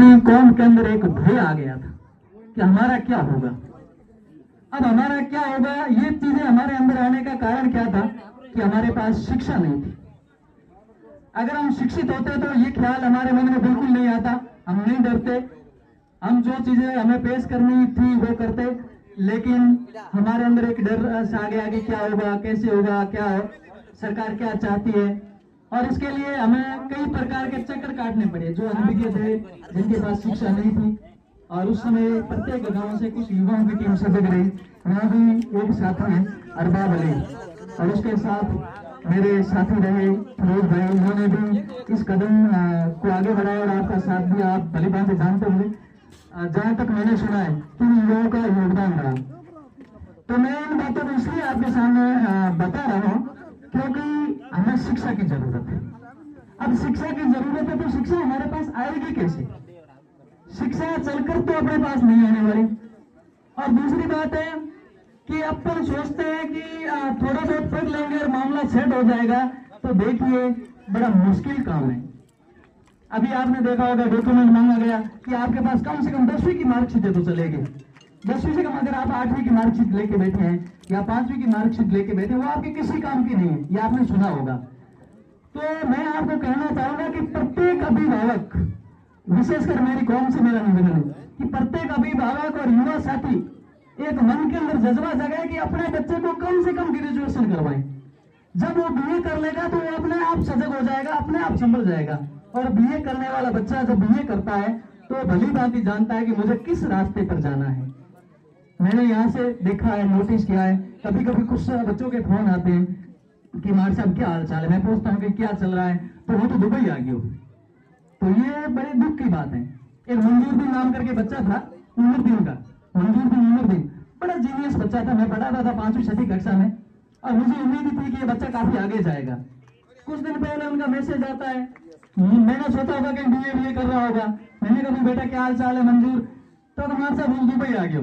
अपनी कौम के अंदर एक भय आ गया था कि हमारा क्या होगा। अब हमारा क्या होगा, ये चीजें हमारे अंदर आने का कारण क्या था कि हमारे पास शिक्षा नहीं थी। अगर हम शिक्षित होते तो ये ख्याल हमारे मन में बिल्कुल नहीं आता, हम नहीं डरते, हम जो चीजें हमें पेश करनी थी वो करते। लेकिन हमारे अंदर एक डर सा आ गया कि क्या होगा, कैसे होगा, क्या सरकार क्या चाहती है। और इसके लिए हमें कई प्रकार के चक्कर काटने पड़े जो अनभिज्ञ थे, जिनके पास शिक्षा नहीं थी। और उस समय प्रत्येक गांव से कुछ युवाओं की टीम सजग रही। वहाँ भी एक साथी है अरबाब अली, और उसके साथ मेरे साथी रहे फिरोज भाई, उन्होंने भी इस कदम को आगे बढ़ाया और आपका साथ दिया। आप भली बात जानते होंगे, जहाँ तक मैंने सुना है इन युवाओं का योगदान रहा। तो मैं इन बातों को इसलिए आपके सामने बता रहा हूँ क्योंकि हमें शिक्षा की जरूरत है। अब शिक्षा की जरूरत है तो शिक्षा हमारे पास आएगी कैसे? शिक्षा चलकर तो अपने पास नहीं आने वाली। और दूसरी बात है कि अपन सोचते हैं कि थोड़ा बहुत पढ़ लेंगे और मामला सेट हो जाएगा, तो देखिए बड़ा मुश्किल काम है। अभी आपने देखा होगा डॉक्यूमेंट मांगा गया कि आपके पास कम से कम 10वीं की मार्कशीट है तो चलेगी। 10वीं से कम अगर आप 8वीं की मार्कशीट लेके बैठे हैं या 5वीं की मार्कशीट लेके बैठे, वो आपके किसी काम की नहीं है, ये आपने सुना होगा। तो मैं आपको कहना चाहूंगा कि प्रत्येक अभिभावक, विशेषकर मेरी कौम से मेरा निवेदन है कि प्रत्येक अभिभावक और युवा साथी एक मन के अंदर जज्बा जगाए कि अपने बच्चे को कम से कम ग्रेजुएशन करवाएं। जब वो बीए कर लेगा तो वो अपने आप सजग हो जाएगा, अपने आप संभल जाएगा। और बीए करने वाला बच्चा जब बीए करता है तो भली भांति जानता है कि मुझे किस रास्ते पर जाना है। मैंने यहाँ से देखा है, नोटिस किया है, कभी कभी कुछ बच्चों के फोन आते हैं कि मार साहब क्या हाल चाल है। मैं पूछता हूँ कि क्या चल रहा है, तो वो तो दुबई आ गया। तो ये बड़े दुख की बात है। एक मंजूरदीन नाम करके बच्चा था, उमरदीन का, मंजूरदीन, बड़ा जीनियस बच्चा था। मैं पढ़ाता था 5वीं 6वीं कक्षा में, और मुझे उम्मीद थी कि ये बच्चा काफी आगे जाएगा। कुछ दिन पहले उनका मैसेज आता है, मैंने सोचा होगा कि बीए कर रहा होगा। मैंने कहा बेटा क्या हाल चाल है मंजूर, तो हमारे साथ दुबई आ गया।